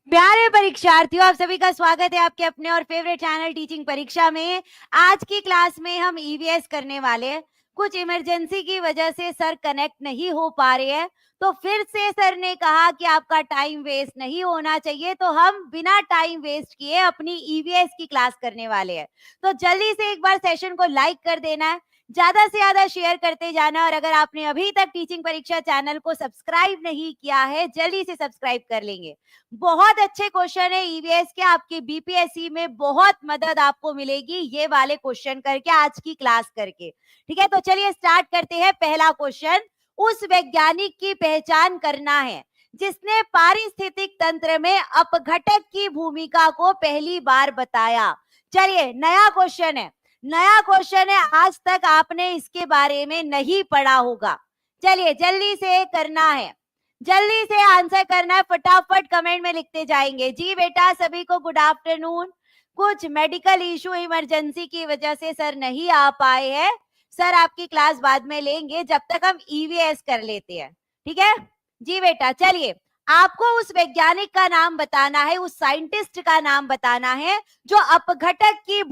प्यारे परीक्षार्थियों, आप सभी का स्वागत है आपके अपने और फेवरेट चैनल टीचिंग परीक्षा में। आज की क्लास में हम ईवीएस करने वाले हैं। कुछ इमरजेंसी की वजह से सर कनेक्ट नहीं हो पा रहे हैं, तो फिर से सर ने कहा कि आपका टाइम वेस्ट नहीं होना चाहिए, तो हम बिना टाइम वेस्ट किए अपनी ईवीएस की क्लास करने वाले हैं। तो जल्दी से एक बार सेशन को लाइक कर देना है, ज्यादा से ज्यादा शेयर करते जाना, और अगर आपने अभी तक टीचिंग परीक्षा चैनल को सब्सक्राइब नहीं किया है, जल्दी से सब्सक्राइब कर लेंगे। बहुत अच्छे क्वेश्चन है ईवीएस के, आपके बीपीएससी में बहुत मदद आपको मिलेगी ये वाले क्वेश्चन करके, आज की क्लास करके। ठीक है, तो चलिए स्टार्ट करते हैं। पहला क्वेश्चन, उस वैज्ञानिक की पहचान करना है जिसने पारिस्थितिक तंत्र में अपघटक की भूमिका को पहली बार बताया। चलिए, नया क्वेश्चन है, नया क्वेश्चन है, आज तक आपने इसके बारे में नहीं पढ़ा होगा। चलिए जल्दी से करना है, जल्दी से आंसर करना है, फटाफट कमेंट में लिखते जाएंगे। जी बेटा, सभी को गुड आफ्टरनून। कुछ मेडिकल इशू इमरजेंसी की वजह से सर नहीं आ पाए हैं। सर आपकी क्लास बाद में लेंगे, जब तक हम ईवीएस कर लेते हैं। ठीक है जी बेटा। चलिए, आपको उस वैज्ञानिक का नाम बताना है, उस साइंटिस्ट का नाम बताना है जो अपघटक की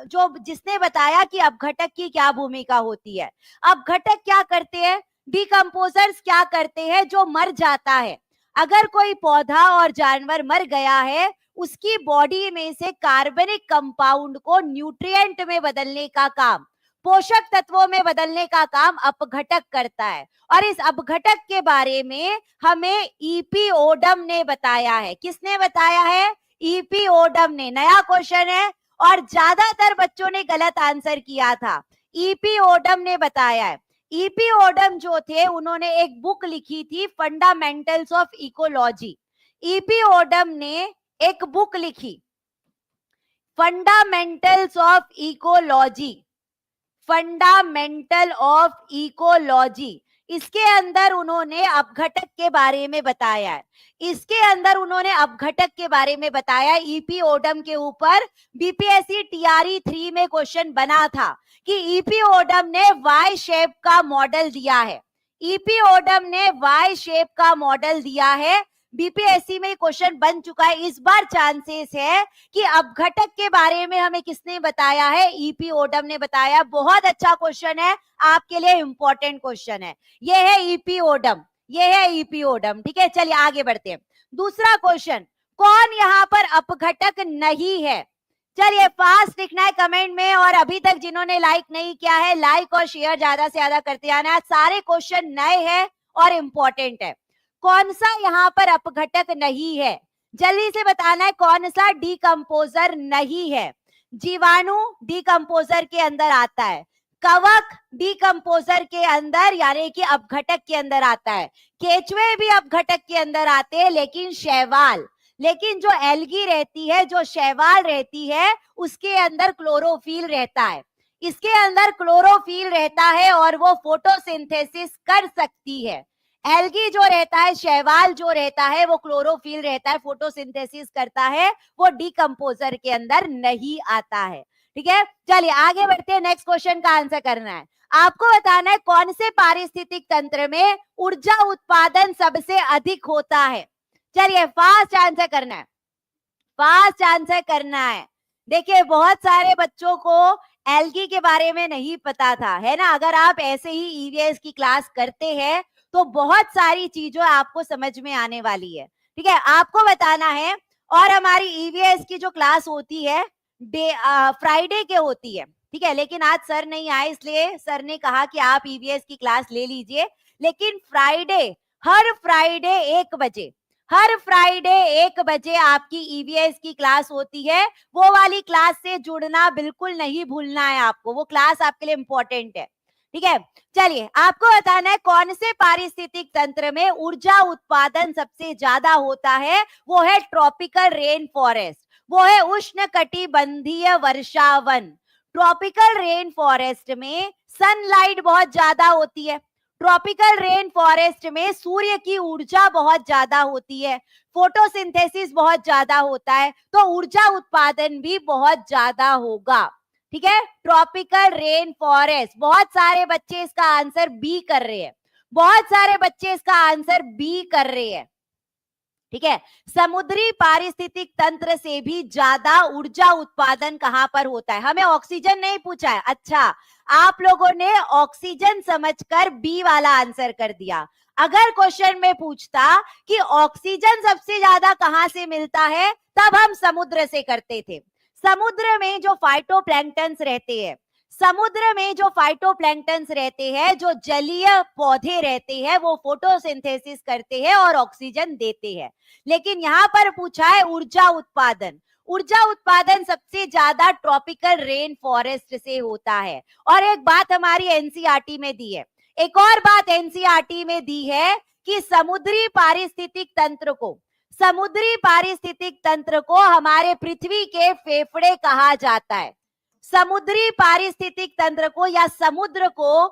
जो जिसने बताया कि अपघटक की क्या भूमिका होती है। अपघटक क्या करते हैं, डिकम्पोजर्स क्या करते हैं, जो मर जाता है। अगर कोई पौधा और जानवर मर गया है, उसकी बॉडी में से कार्बनिक कंपाउंड को न्यूट्रिएंट में बदलने का काम, पोषक तत्वों में बदलने का काम अपघटक करता है। और इस अपघटक के बारे में हमें ईपी ओडम ने बताया है। किसने बताया है? ईपी ओडम ने। नया क्वेश्चन है और ज्यादातर बच्चों ने गलत आंसर किया था। ईपी ओडम ने बताया है। ईपी ओडम जो थे, उन्होंने एक बुक लिखी थी, fundamentals of ecology. EP Odum ने एक बुक लिखी, fundamentals of ecology, fundamental of ecology. इसके अंदर उन्होंने अपघटक के बारे में बताया है। इसके अंदर उन्होंने अपघटक के बारे में बताया। ईपी ओडम के ऊपर बीपीएससी टीआरई 3 में क्वेश्चन बना था कि ईपी ओडम ने वाई शेप का मॉडल दिया है। ईपी ओडम ने वाई शेप का मॉडल दिया है। बीपीएससी में क्वेश्चन बन चुका है। इस बार चांसेस है कि अपघटक के बारे में हमें किसने बताया है? ईपी ओडम ने बताया। बहुत अच्छा क्वेश्चन है, आपके लिए इंपॉर्टेंट क्वेश्चन है। ये है ईपी ओडम, ये है ईपी ओडम। ठीक है, चलिए आगे बढ़ते हैं। दूसरा क्वेश्चन, कौन यहाँ पर अपघटक नहीं है? चलिए फास्ट लिखना है कमेंट में, और अभी तक जिन्होंने लाइक नहीं किया है, लाइक और शेयर ज्यादा से ज्यादा करते आना। सारे क्वेश्चन नए हैं और इंपॉर्टेंट है। कौन सा यहाँ पर अपघटक नहीं है? जल्दी से बताना है, कौन सा डिकम्पोजर नहीं है? जीवाणु डिकम्पोजर के अंदर आता है, कवक डिकम्पोजर के अंदर यानी कि अपघटक के अंदर आता है, केचुए भी अपघटक के अंदर आते हैं, लेकिन शैवाल, लेकिन जो एल्गी रहती है, जो शैवाल रहती है, उसके अंदर क्लोरोफिल रहता है। इसके अंदर क्लोरोफिल रहता है और वो फोटोसिंथेसिस कर सकती है। एल्गी जो रहता है, शैवाल जो रहता है, वो क्लोरोफिल रहता है, फोटोसिंथेसिस करता है, वो डिकम्पोजर के अंदर नहीं आता है। ठीक है, चलिए आगे बढ़ते हैं। नेक्स्ट क्वेश्चन का आंसर करना है। आपको बताना है कौन से पारिस्थितिक तंत्र में ऊर्जा उत्पादन सबसे अधिक होता है। चलिए फास्ट आंसर करना है, फास्ट आंसर करना है। देखिए, बहुत सारे बच्चों को एल्गी के बारे में नहीं पता था, है ना। अगर आप ऐसे ही ईवीएस की क्लास करते हैं तो बहुत सारी चीजें आपको समझ में आने वाली है। ठीक है, आपको बताना है। और हमारी ईवीएस की जो क्लास होती है फ्राइडे के होती है। ठीक है, लेकिन आज सर नहीं आए, इसलिए सर ने कहा कि आप ईवीएस की क्लास ले लीजिए। लेकिन फ्राइडे, हर फ्राइडे 1 बजे, हर फ्राइडे 1 बजे आपकी ईवीएस की क्लास होती है। वो वाली क्लास से जुड़ना बिल्कुल नहीं भूलना है आपको, वो क्लास आपके लिए इंपॉर्टेंट है। ठीक है, चलिए आपको बताना है कौन से पारिस्थितिक तंत्र में ऊर्जा उत्पादन सबसे ज्यादा होता है। वो है ट्रॉपिकल रेन फॉरेस्ट, वो है उष्ण कटिबंधीय वर्षावन। ट्रॉपिकल रेन फॉरेस्ट में सनलाइट बहुत ज्यादा होती है, ट्रॉपिकल रेन फॉरेस्ट में सूर्य की ऊर्जा बहुत ज्यादा होती है, फोटोसिंथेसिस बहुत ज्यादा होता है, तो ऊर्जा उत्पादन भी बहुत ज्यादा होगा। ठीक है, ट्रॉपिकल रेन फॉरेस्ट। बहुत सारे बच्चे इसका आंसर बी कर रहे हैं, बहुत सारे बच्चे इसका आंसर बी कर रहे हैं। ठीक है। समुद्री पारिस्थितिक तंत्र से भी ज्यादा ऊर्जा उत्पादन कहां पर होता है? हमें ऑक्सीजन नहीं पूछा है। अच्छा, आप लोगों ने ऑक्सीजन समझकर बी वाला आंसर कर दिया। अगर क्वेश्चन में पूछता कि ऑक्सीजन सबसे ज्यादा कहां से मिलता है, तब हम समुद्र से करते थे। समुद्र में जो फाइटोप्लैंक्टन्स रहते हैं, समुद्र में जो फाइटोप्लैंक्टन्स रहते हैं, जो जलीय पौधे रहते हैं, वो फोटोसिंथेसिस करते हैं और ऑक्सीजन देते हैं। लेकिन यहाँ पर पूछा है ऊर्जा उत्पादन। ऊर्जा उत्पादन सबसे ज्यादा ट्रॉपिकल रेन फॉरेस्ट से होता है। और एक बात हमारी एनसीईआरटी में दी है, एक और बात एनसीईआरटी में दी है कि समुद्री पारिस्थितिक तंत्र को, समुद्री पारिस्थितिक तंत्र को हमारे पृथ्वी के फेफड़े कहा जाता है। समुद्री पारिस्थितिक तंत्र को या समुद्र को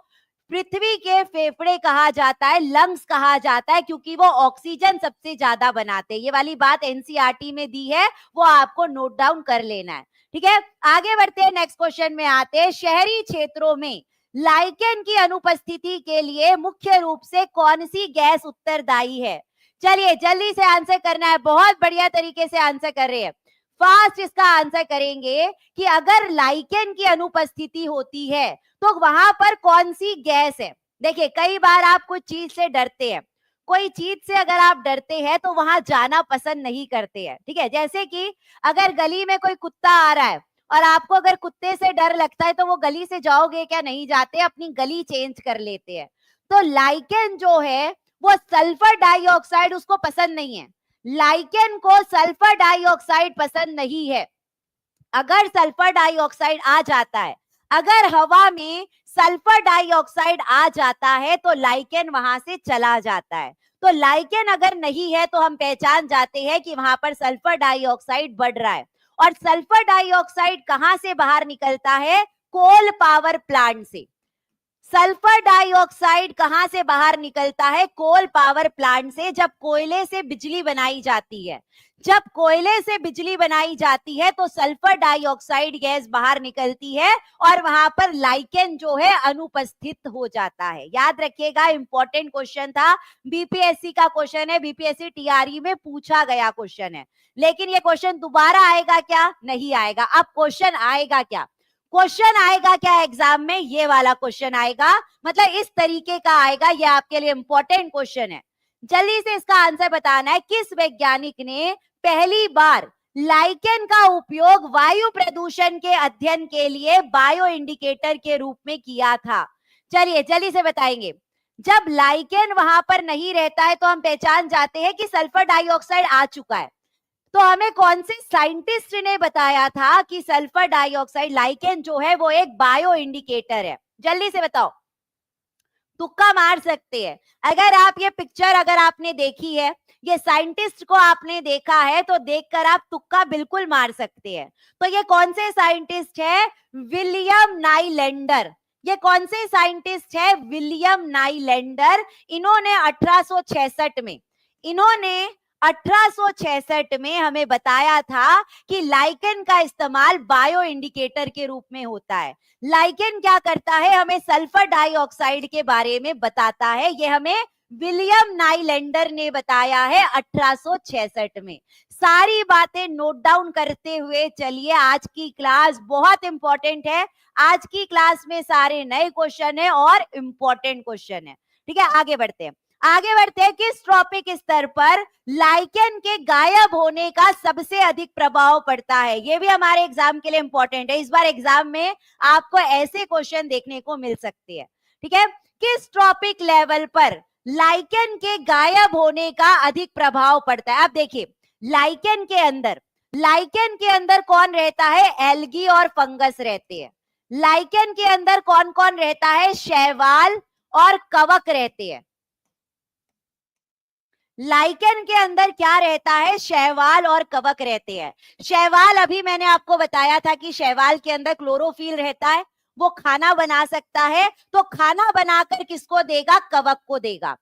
पृथ्वी के फेफड़े कहा जाता है, लंग्स कहा जाता है, क्योंकि वो ऑक्सीजन सबसे ज्यादा बनाते हैं। ये वाली बात एनसीईआरटी में दी है, वो आपको नोट डाउन कर लेना है। ठीक है, आगे बढ़ते हैं, नेक्स्ट क्वेश्चन में आते हैं। शहरी क्षेत्रों में लाइकेन की अनुपस्थिति के लिए मुख्य रूप से कौन सी गैस उत्तरदायी है? चलिए जल्दी से आंसर करना है, बहुत बढ़िया तरीके से आंसर कर रहे हैं। फास्ट इसका आंसर करेंगे कि अगर लाइकेन की अनुपस्थिति होती है तो वहां पर कौन सी गैस है? देखिए, कई बार आप कुछ चीज से डरते हैं, कोई चीज से अगर आप डरते हैं तो वहां जाना पसंद नहीं करते हैं। ठीक है, जैसे कि अगर गली में कोई कुत्ता आ रहा है और आपको अगर कुत्ते से डर लगता है तो वो गली से जाओगे क्या? नहीं जाते, अपनी गली चेंज कर लेते हैं। तो लाइकेन जो है वो सल्फर डाइऑक्साइड उसको पसंद नहीं है। लाइकेन को सल्फर डाइऑक्साइड पसंद नहीं है। अगर सल्फर डाइऑक्साइड आ जाता है, अगर हवा में सल्फर डाइऑक्साइड आ जाता है तो लाइकेन वहां से चला जाता है। तो लाइकेन अगर नहीं है तो हम पहचान जाते हैं कि वहां पर सल्फर डाइऑक्साइड बढ़ रहा है। और सल्फर डाइऑक्साइड कहां से बाहर निकलता है? कोल पावर प्लांट से। सल्फर डाइऑक्साइड कहां से बाहर निकलता है? कोल पावर प्लांट से। जब कोयले से बिजली बनाई जाती है, जब कोयले से बिजली बनाई जाती है तो सल्फर डाइऑक्साइड गैस बाहर निकलती है और वहां पर लाइकेन जो है अनुपस्थित हो जाता है। याद रखिएगा, इंपॉर्टेंट क्वेश्चन था, बीपीएससी का क्वेश्चन है, बीपीएससी टीआरई में पूछा गया क्वेश्चन है। लेकिन ये क्वेश्चन दोबारा आएगा क्या? नहीं आएगा। अब क्वेश्चन आएगा क्या? क्वेश्चन आएगा क्या एग्जाम में? ये वाला क्वेश्चन आएगा, मतलब इस तरीके का आएगा। ये आपके लिए इंपॉर्टेंट क्वेश्चन है, जल्दी से इसका आंसर बताना है। किस वैज्ञानिक ने पहली बार लाइकेन का उपयोग वायु प्रदूषण के अध्ययन के लिए बायो इंडिकेटर के रूप में किया था? चलिए जल्दी से बताएंगे। जब लाइकेन वहां पर नहीं रहता है तो हम पहचान जाते हैं कि सल्फर डाइऑक्साइड आ चुका है। तो हमें कौन से साइंटिस्ट ने बताया था कि सल्फर डाइऑक्साइड, लाइकेन जो है वो एक बायो इंडिकेटर है? जल्दी से बताओ, तुक्का मार सकते हैं। अगर आप ये पिक्चर अगर आपने देखी है, ये साइंटिस्ट को आपने देखा है, तो देखकर आप तुक्का बिल्कुल मार सकते हैं। तो ये कौन से साइंटिस्ट है? विलियम नाइलैंडर। ये कौन से साइंटिस्ट है? विलियम नाइलैंडर। इन्होंने 1866 में, इन्होंने 1866 में हमें बताया था कि लाइकेन का इस्तेमाल बायो इंडिकेटर के रूप में होता है। लाइकेन क्या करता है? हमें सल्फर डाइऑक्साइड के बारे में बताता है। ये हमें विलियम नाइलैंडर ने बताया है 1866 में। सारी बातें नोट डाउन करते हुए चलिए, आज की क्लास बहुत इंपॉर्टेंट है। आज की क्लास में सारे नए क्वेश्चन है और इंपॉर्टेंट क्वेश्चन है। ठीक है, आगे बढ़ते हैं। आगे बढ़ते हैं, किस ट्रॉपिक स्तर पर लाइकेन के गायब होने का सबसे अधिक प्रभाव पड़ता है? ये भी हमारे एग्जाम के लिए इंपॉर्टेंट है। इस बार एग्जाम में आपको ऐसे क्वेश्चन देखने को मिल सकते हैं। ठीक है, किस ट्रॉपिक लेवल पर लाइकेन के गायब होने का अधिक प्रभाव पड़ता है? आप देखिए, लाइकेन के अंदर, लाइकेन के अंदर कौन रहता है? एल्गी और फंगस रहते हैं। लाइकेन के अंदर कौन कौन रहता है? शैवाल और कवक रहते हैं। लाइकेन के अंदर क्या रहता है? शैवाल और कवक रहते हैं। शैवाल, अभी मैंने आपको बताया था कि शैवाल के अंदर क्लोरोफिल रहता है, वो खाना बना सकता है। तो खाना बनाकर किसको देगा? कवक को देगा।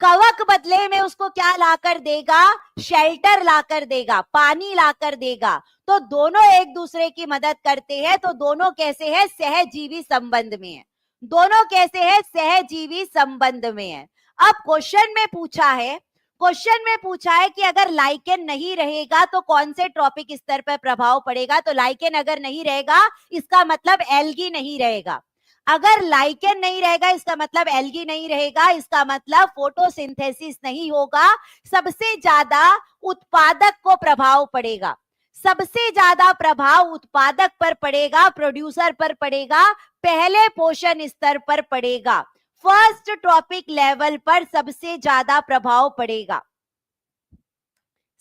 कवक बदले में उसको क्या लाकर देगा? शेल्टर लाकर देगा, पानी लाकर देगा। तो दोनों एक दूसरे की मदद करते हैं। तो दोनों कैसे हैं? सहजीवी संबंध में है। दोनों कैसे हैं? सहजीवी संबंध में है। अब क्वेश्चन में पूछा है, क्वेश्चन में पूछा है कि अगर लाइकेन नहीं रहेगा तो कौन से ट्रॉपिक स्तर पर प्रभाव पड़ेगा, तो लाइकेन अगर नहीं रहेगा इसका मतलब एल्गी नहीं रहेगा। अगर लाइकेन नहीं रहेगा इसका मतलब एल्गी नहीं रहेगा, इसका मतलब फोटोसिंथेसिस नहीं होगा। सबसे ज्यादा उत्पादक को प्रभाव पड़ेगा, सबसे ज्यादा प्रभाव उत्पादक पर पड़ेगा, प्रोड्यूसर पर पड़ेगा, पहले पोषण स्तर पर पड़ेगा, फर्स्ट ट्रॉपिक लेवल पर सबसे ज्यादा प्रभाव पड़ेगा।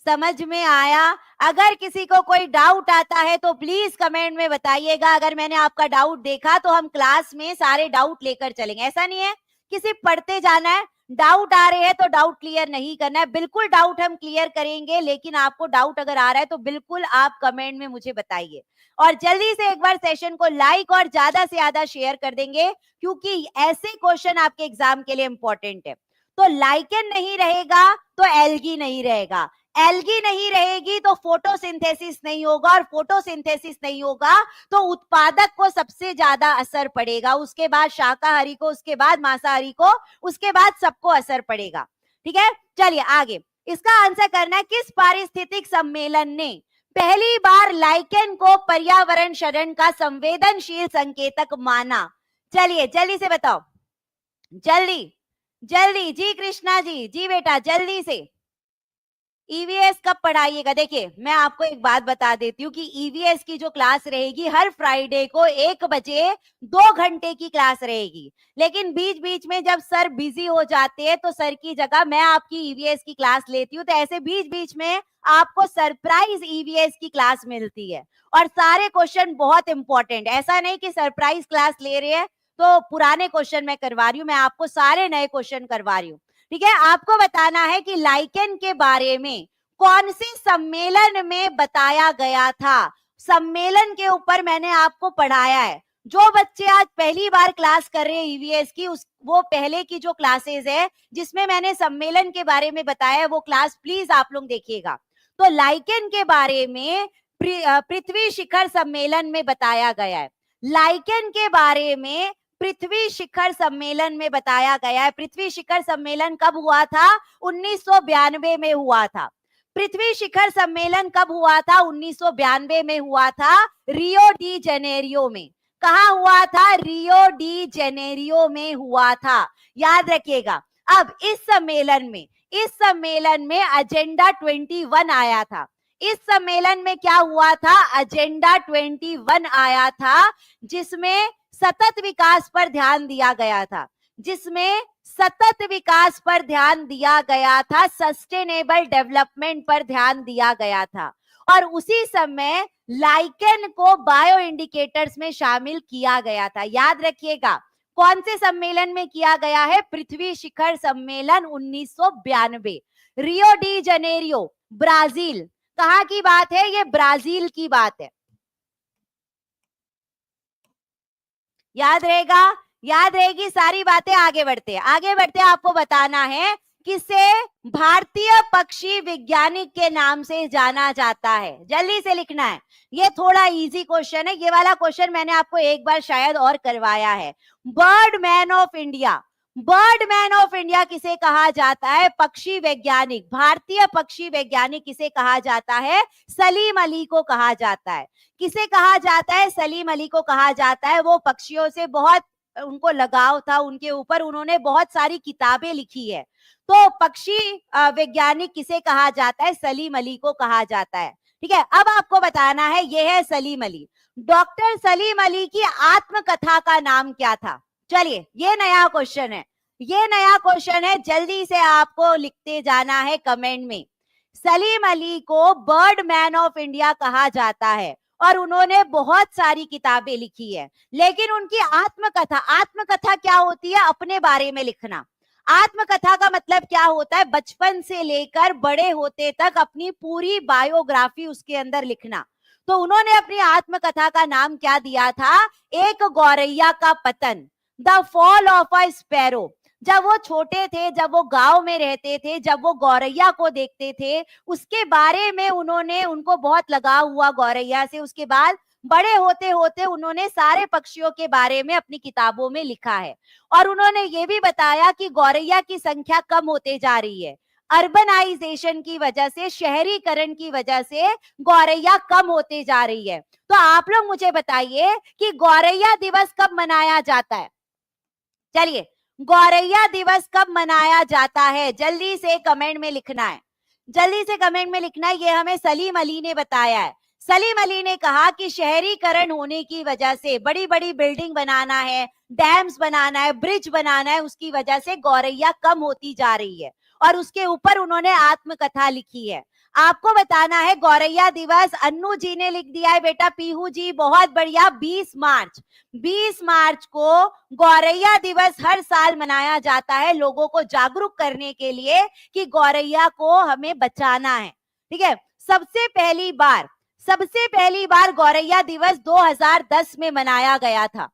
समझ में आया? अगर किसी को कोई डाउट आता है तो प्लीज कमेंट में बताइएगा। अगर मैंने आपका डाउट देखा तो हम क्लास में सारे डाउट लेकर चलेंगे। ऐसा नहीं है कि सिर्फ पढ़ते जाना है, डाउट आ रहे हैं तो डाउट क्लियर नहीं करना है। बिल्कुल डाउट हम क्लियर करेंगे, लेकिन आपको डाउट अगर आ रहा है तो बिल्कुल आप कमेंट में मुझे बताइए। और जल्दी से एक बार सेशन को लाइक और ज्यादा से ज्यादा शेयर कर देंगे, क्योंकि ऐसे क्वेश्चन आपके एग्जाम के लिए इंपॉर्टेंट है। तो लाइकेन नहीं रहेगा तो एल्गी नहीं रहेगा, एल्गी नहीं रहेगी तो फोटोसिंथेसिस नहीं होगा, और फोटोसिंथेसिस नहीं होगा तो उत्पादक को सबसे ज्यादा असर पड़ेगा, उसके बाद शाकाहारी को, उसके बाद मांसाहारी को, उसके बाद सबको असर पड़ेगा। ठीक है, चलिए आगे। इसका आंसर करना है, किस पारिस्थितिक सम्मेलन ने पहली बार लाइकेन को पर्यावरण शरण का संवेदनशील संकेतक माना? चलिए जल्दी से बताओ, जल्दी जल्दी। जी कृष्णा जी, जी बेटा जल्दी से। ईवीएस कब पढ़ाइएगा? देखिए मैं आपको एक बात बता देती हूँ कि ईवीएस की जो क्लास रहेगी हर फ्राइडे को 1 बजे 2 घंटे की क्लास रहेगी, लेकिन बीच बीच में जब सर बिजी हो जाते हैं तो सर की जगह मैं आपकी ईवीएस की क्लास लेती हूँ। तो ऐसे बीच बीच में आपको सरप्राइज ईवीएस की क्लास मिलती है, और सारे क्वेश्चन बहुत इंपॉर्टेंट। ऐसा नहीं कि सरप्राइज क्लास ले रहे हैं तो पुराने क्वेश्चन मैं करवा रही हूँ, मैं आपको सारे नए क्वेश्चन करवा रही हूँ। ठीक है, आपको बताना है कि लाइकेन के बारे में कौन से सम्मेलन में बताया गया था। सम्मेलन के ऊपर मैंने आपको पढ़ाया है। जो बच्चे आज पहली बार क्लास कर रहे हैं ईवीएस की, वो पहले की जो क्लासेस है जिसमें मैंने सम्मेलन के बारे में बताया है वो क्लास प्लीज आप लोग देखिएगा। तो लाइकेन के बारे में पृथ्वी शिखर सम्मेलन में बताया गया है। लाइकेन के बारे में पृथ्वी शिखर सम्मेलन में बताया गया है। पृथ्वी शिखर सम्मेलन कब हुआ था? 1992 में हुआ था। पृथ्वी शिखर सम्मेलन कब हुआ था? 1992 में हुआ था, रियो डी जेनेरियो में। कहा हुआ था? रियो डी जेनेरियो में हुआ था, याद रखिएगा। अब इस सम्मेलन में एजेंडा 21 आया था। इस सम्मेलन में क्या हुआ था? एजेंडा 21 आया था, जिसमें सतत विकास पर ध्यान दिया गया था, जिसमें सतत विकास पर ध्यान दिया गया था, सस्टेनेबल डेवलपमेंट पर ध्यान दिया गया था। और उसी समय लाइकेन को बायो इंडिकेटर्स में शामिल किया गया था। याद रखिएगा, कौन से सम्मेलन में किया गया है? पृथ्वी शिखर सम्मेलन 1992, रियो डी जनेरियो, ब्राजील। कहाँ की बात है? ये ब्राजील की बात है। याद रहेगा, याद रहेगी सारी बातें। आगे बढ़ते आपको बताना है किसे भारतीय पक्षी वैज्ञानिक के नाम से जाना जाता है। जल्दी से लिखना है, ये थोड़ा इजी क्वेश्चन है। ये वाला क्वेश्चन मैंने आपको एक बार शायद और करवाया है। Bird man of India, bird man of India किसे कहा जाता है? पक्षी वैज्ञानिक, भारतीय पक्षी वैज्ञानिक किसे कहा जाता है? सलीम अली को कहा जाता है। किसे कहा जाता है? सलीम अली को कहा जाता है। वो पक्षियों से बहुत उनको लगाव था, उनके ऊपर उन्होंने बहुत सारी किताबें लिखी है। तो पक्षी वैज्ञानिक किसे कहा जाता है? सलीम अली को कहा जाता है। ठीक है, अब आपको बताना है, ये है सलीम अली। डॉक्टर सलीम अली की आत्मकथा का नाम क्या था? चलिए, ये नया क्वेश्चन है, ये नया क्वेश्चन है। जल्दी से आपको लिखते जाना है कमेंट में। सलीम अली को बर्ड मैन ऑफ इंडिया कहा जाता है और उन्होंने बहुत सारी किताबें लिखी है, लेकिन उनकी आत्मकथा, आत्मकथा क्या होती है? अपने बारे में लिखना। आत्मकथा का मतलब क्या होता है? बचपन से लेकर बड़े होते तक अपनी पूरी बायोग्राफी उसके अंदर लिखना। तो उन्होंने अपनी आत्मकथा का नाम क्या दिया था? एक गौरैया का पतन, the fall of a sparrow. जब वो छोटे थे, जब वो गांव में रहते थे, जब वो गौरैया को देखते थे, उसके बारे में उनको बहुत लगाव हुआ गौरैया से। उसके बाद बड़े होते होते उन्होंने सारे पक्षियों के बारे में अपनी किताबों में लिखा है, और उन्होंने ये भी बताया कि गौरैया की संख्या कम होते जा रही है। अर्बनाइजेशन की वजह से, शहरीकरण की वजह से गौरैया कम होते जा रही है। तो आप लोग मुझे बताइए कि गौरैया दिवस कब मनाया जाता है? चलिए, गौरैया दिवस कब मनाया जाता है? जल्दी से कमेंट में लिखना है, जल्दी से कमेंट में लिखना है। ये हमें सलीम अली ने बताया है। सलीम अली ने कहा कि शहरीकरण होने की वजह से, बड़ी बड़ी बिल्डिंग बनाना है, डैम्स बनाना है, ब्रिज बनाना है, उसकी वजह से गौरैया कम होती जा रही है, और उसके ऊपर उन्होंने आत्मकथा लिखी है। आपको बताना है गौरैया दिवस। अन्नू जी ने लिख दिया है बेटा, पीहू जी बहुत बढ़िया। 20 मार्च, 20 मार्च को गौरैया दिवस हर साल मनाया जाता है, लोगों को जागरूक करने के लिए कि गौरैया को हमें बचाना है। ठीक है, सबसे पहली बार गौरैया दिवस 2010 में मनाया गया था।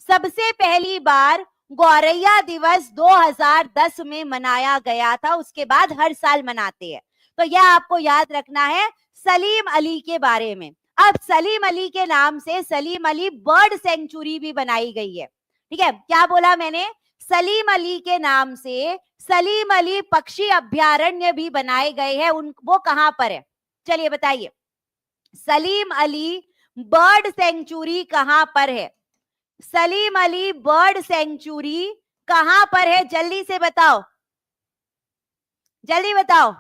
सबसे पहली बार गौरैया दिवस 2010 में मनाया गया था, उसके बाद हर साल मनाते हैं। तो यह आपको याद रखना है सलीम अली के बारे में। अब सलीम अली के नाम से सलीम अली बर्ड सेंचुरी भी बनाई गई है। ठीक है, क्या बोला मैंने? सलीम अली के नाम से सलीम अली पक्षी अभ्यारण्य भी बनाए गए हैं। वो कहां पर है? चलिए बताइए, सलीम अली बर्ड सेंचुरी कहां पर है? सलीम अली बर्ड सेंचुरी कहां पर है? जल्दी से बताओ, जल्दी बताओ।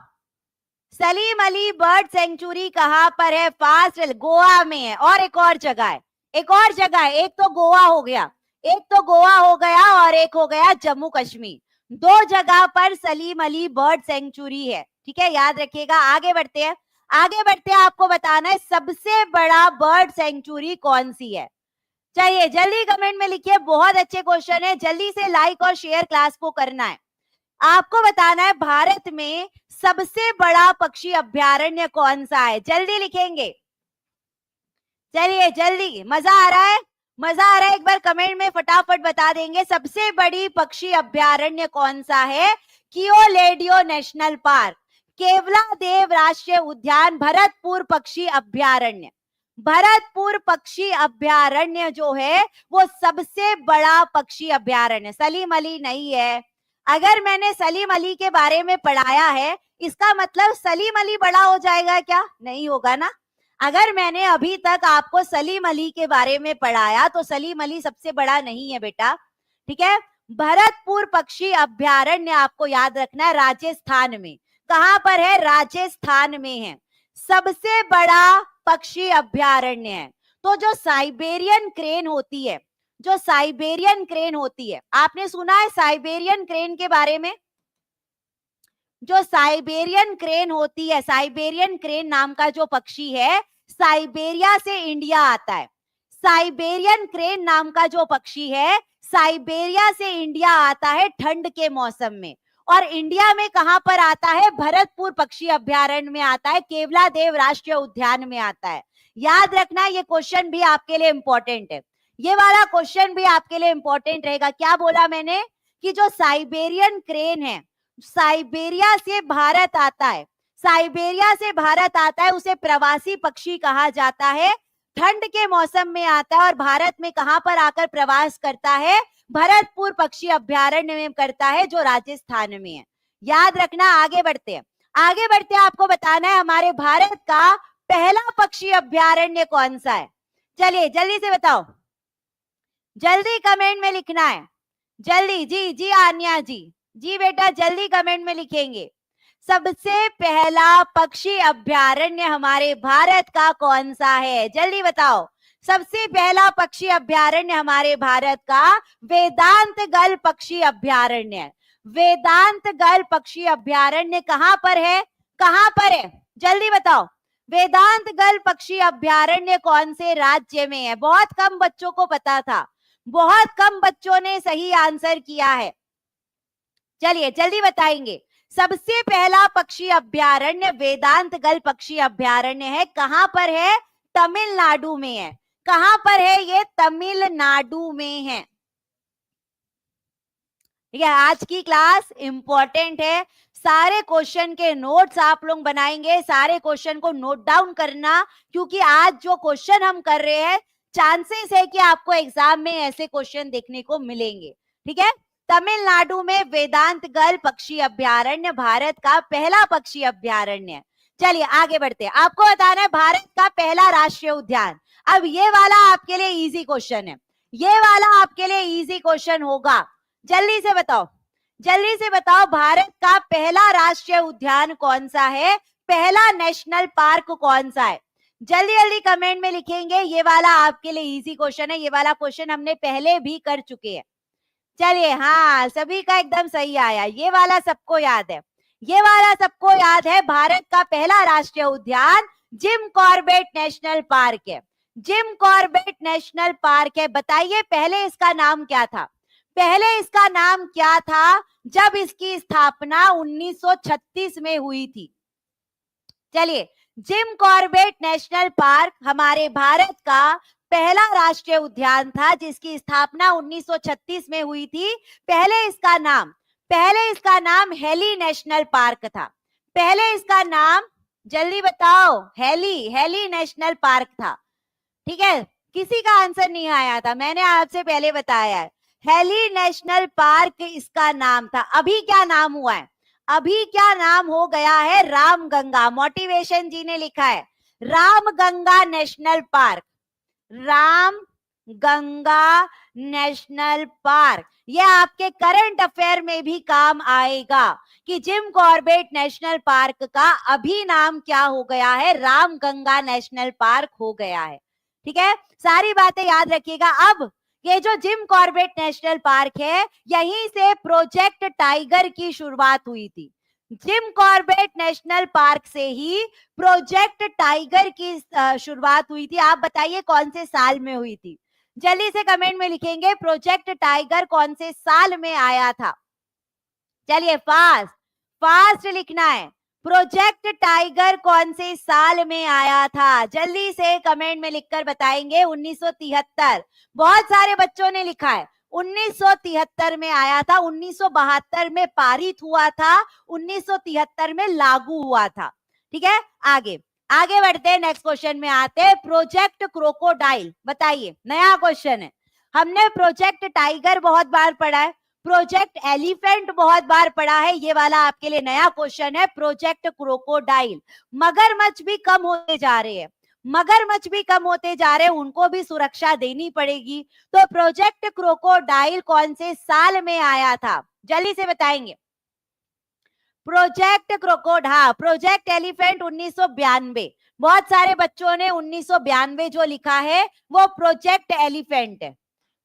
सलीम अली बर्ड सेंचुरी कहां पर है? फास्ट, गोवा में है, और एक और जगह है, एक और जगह है। एक तो गोवा हो गया, एक तो गोवा हो गया, और एक हो गया जम्मू कश्मीर। 2 जगह पर सलीम अली बर्ड सेंचुरी है। ठीक है, याद रखिएगा। आगे बढ़ते हैं, आगे बढ़ते हैं। आपको बताना है सबसे बड़ा बर्ड सेंचुरी कौन सी है। चाहिए जल्दी कमेंट में लिखिए, बहुत अच्छे क्वेश्चन है। जल्दी से लाइक और शेयर क्लास को करना है। आपको बताना है भारत में सबसे बड़ा पक्षी अभ्यारण्य कौन सा है? जल्दी लिखेंगे, चलिए जल्दी। मजा आ रहा है, मजा आ रहा है? एक बार कमेंट में फटाफट बता देंगे सबसे बड़ी पक्षी अभ्यारण्य कौन सा है। कियोलेडियो नेशनल पार्क, केवलादेव राष्ट्रीय उद्यान, भरतपुर पक्षी अभ्यारण्य। भरतपुर पक्षी अभ्यारण्य जो है वो सबसे बड़ा पक्षी अभ्यारण्य, सलीम अली नहीं है। अगर मैंने सलीम अली के बारे में पढ़ाया है, इसका मतलब सलीम अली बड़ा हो जाएगा क्या? नहीं होगा ना। अगर मैंने अभी तक आपको सलीम अली के बारे में पढ़ाया तो सलीम अली सबसे बड़ा नहीं है बेटा। ठीक है, भरतपुर पक्षी अभ्यारण्य आपको याद रखना है, राजस्थान में। कहां पर है? राजस्थान में है, सबसे बड़ा पक्षी अभ्यारण्य है। तो जो साइबेरियन क्रेन होती है, जो साइबेरियन क्रेन होती है, आपने सुना है साइबेरियन क्रेन के बारे में? जो साइबेरियन क्रेन होती है, साइबेरियन क्रेन नाम का जो पक्षी है, साइबेरिया से इंडिया आता है। साइबेरियन क्रेन नाम का जो पक्षी है, साइबेरिया से इंडिया आता है ठंड के मौसम में, और इंडिया में कहां पर आता है? भरतपुर पक्षी अभ्यारण्य में आता है, केवलादेव राष्ट्रीय उद्यान में आता है। याद रखना, ये क्वेश्चन भी आपके लिए इंपॉर्टेंट है, ये वाला क्वेश्चन भी आपके लिए इंपॉर्टेंट रहेगा। क्या बोला मैंने? कि जो साइबेरियन क्रेन है, साइबेरिया से भारत आता है, साइबेरिया से भारत आता है, उसे प्रवासी पक्षी कहा जाता है। ठंड के मौसम में आता है और भारत में कहां पर आकर प्रवास करता है? भरतपुर पक्षी अभ्यारण्य में करता है, जो राजस्थान में है। याद रखना। आगे बढ़ते हैं, आगे बढ़ते हैं। आपको बताना है हमारे भारत का पहला पक्षी अभ्यारण्य कौन सा है। चलिए जल्दी से बताओ, जल्दी कमेंट में लिखना है, जल्दी। जी जी आन्या जी, जी बेटा जल्दी कमेंट में लिखेंगे। सबसे पहला पक्षी अभ्यारण्य हमारे भारत का कौन सा है? जल्दी बताओ। सबसे पहला पक्षी अभ्यारण्य हमारे भारत का वेदांत गल पक्षी अभ्यारण्य है। वेदांत गल पक्षी अभ्यारण्य कहां पर है? कहां पर है? जल्दी बताओ। वेदांत गल पक्षी अभ्यारण्य कौन से राज्य में है? बहुत कम बच्चों को पता था, बहुत कम बच्चों ने सही आंसर किया है। चलिए जल्दी बताएंगे। सबसे पहला पक्षी अभ्यारण्य वेदांत गल पक्षी अभ्यारण्य है। कहां पर है? तमिलनाडु में है। कहां पर है ये? तमिलनाडु में है। ठीक है, आज की क्लास इंपॉर्टेंट है। सारे क्वेश्चन के नोट्स आप लोग बनाएंगे, सारे क्वेश्चन को नोट डाउन करना, क्योंकि आज जो क्वेश्चन हम कर रहे हैं, चांसेस है कि आपको एग्जाम में ऐसे क्वेश्चन देखने को मिलेंगे। ठीक है, तमिलनाडु में वेदांतगल पक्षी अभ्यारण्य भारत का पहला पक्षी अभ्यारण्य। चलिए आगे बढ़ते हैं, आपको बताना है भारत का पहला राष्ट्रीय उद्यान। अब ये वाला आपके लिए इजी क्वेश्चन है, ये वाला आपके लिए इजी क्वेश्चन होगा। जल्दी से बताओ, जल्दी से बताओ, भारत का पहला राष्ट्रीय उद्यान कौन सा है, पहला नेशनल पार्क कौन सा है? जल्दी जल्दी कमेंट में लिखेंगे। ये वाला आपके लिए इजी क्वेश्चन है, ये वाला क्वेश्चन हमने पहले भी कर चुके हैं। चलिए, हाँ सभी का एकदम सही आया, ये वाला सबको याद है, ये वाला सबको याद है। भारत का पहला राष्ट्रीय उद्यान जिम कॉर्बेट नेशनल पार्क है, जिम कॉर्बेट नेशनल पार्क है। बताइए पहले इसका नाम क्या था, पहले इसका नाम क्या था जब इसकी स्थापना 1936 में हुई थी? चलिए, जिम कॉर्बेट नेशनल पार्क हमारे भारत का पहला राष्ट्रीय उद्यान था जिसकी स्थापना 1936 में हुई थी। पहले इसका नाम हेली नेशनल पार्क था, पहले इसका नाम जल्दी बताओ, हेली नेशनल पार्क था। ठीक है, किसी का आंसर नहीं आया था, मैंने आपसे पहले बताया है, हेली नेशनल पार्क इसका नाम था। अभी क्या नाम हुआ है, अभी क्या नाम हो गया है? रामगंगा। मोटिवेशन जी ने लिखा है Ramganga national park, Ramganga national park. ये आपके करंट अफेयर में भी काम आएगा कि जिम कॉर्बेट नेशनल पार्क का अभी नाम क्या हो गया है, रामगंगा नेशनल पार्क हो गया है। ठीक है, सारी बातें याद रखिएगा। अब ये जो जिम कॉर्बेट नेशनल पार्क है, यहीं से प्रोजेक्ट टाइगर की शुरुआत हुई थी। जिम कॉर्बेट नेशनल पार्क से ही प्रोजेक्ट टाइगर की शुरुआत हुई थी। आप बताइए कौन से साल में हुई थी? जल्दी से कमेंट में लिखेंगे प्रोजेक्ट टाइगर कौन से साल में आया था। चलिए फास्ट लिखना है, प्रोजेक्ट टाइगर कौन से साल में आया था? जल्दी से कमेंट में लिखकर बताएंगे 1973। बहुत सारे बच्चों ने लिखा है 1973 में आया था, 1972 में पारित हुआ था, 1973 में लागू हुआ था। ठीक है, आगे बढ़ते हैं, नेक्स्ट क्वेश्चन में आते हैं। प्रोजेक्ट क्रोकोडाइल, बताइए, नया क्वेश्चन है। हमने प्रोजेक्ट टाइगर बहुत बार पढ़ा है, प्रोजेक्ट एलिफेंट बहुत बार पढ़ा है, ये वाला आपके लिए नया क्वेश्चन है, प्रोजेक्ट क्रोकोडाइल। मगरमच्छ भी कम होते जा रहे हैं, मगरमच्छ भी कम होते जा रहे हैं, उनको भी सुरक्षा देनी पड़ेगी। तो प्रोजेक्ट क्रोकोडाइल कौन से साल में आया था? जल्दी से बताएंगे। Project crocodile, project elephant 1992। बहुत सारे बच्चों ने 1992 जो लिखा है वो प्रोजेक्ट एलिफेंट है,